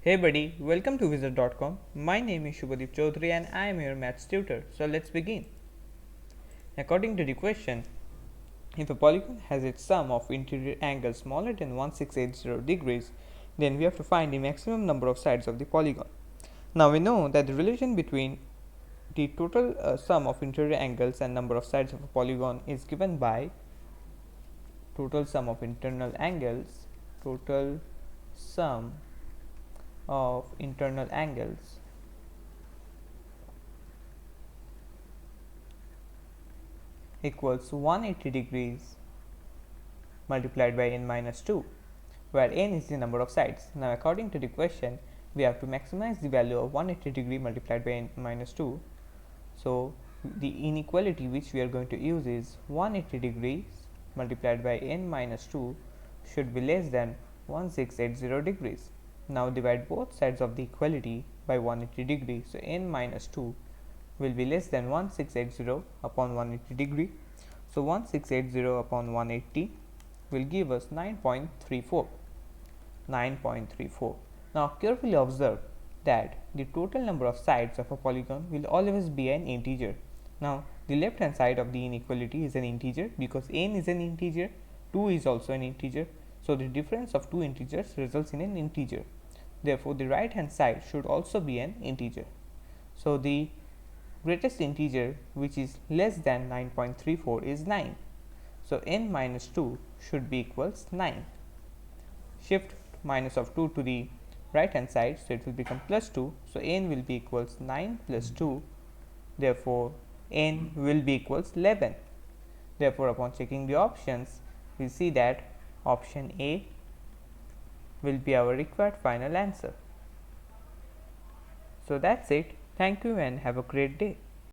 Hey buddy, welcome to Wizard.com. My name is Shubhadeep Chaudhary and I am your maths tutor. So let's begin. According to the question, if a polygon has its sum of interior angles smaller than 1680 degrees, then we have to find the maximum number of sides of the polygon. Now we know that the relation between the total sum of interior angles and number of sides of a polygon is given by total sum of internal angles, total sum of internal angles equals 180 degrees multiplied by n minus 2, where n is the number of sides. Now according to the question, we have to maximize the value of 180 degree multiplied by n minus 2. So the inequality which we are going to use is 180 degrees multiplied by n minus 2 should be less than 1680 degrees. Now divide both sides of the equality by 180 degrees. So n minus 2 will be less than 1680 upon 180 degree. So 1680 upon 180 will give us 9.34. 9.34. Now carefully observe that the total number of sides of a polygon will always be an integer. Now the left hand side of the inequality is an integer because n is an integer, 2 is also an integer. So the difference of two integers results in an integer. Therefore the right hand side should also be an integer. So the greatest integer which is less than 9.34 is 9. So n minus 2 should be equals 9. Shift minus of 2 to the right hand side, so it will become plus 2. So n will be equals 9 plus 2. Therefore n will be equals 11. Therefore upon checking the options, we see that option A will be our required final answer. So that's it. Thank you and have a great day.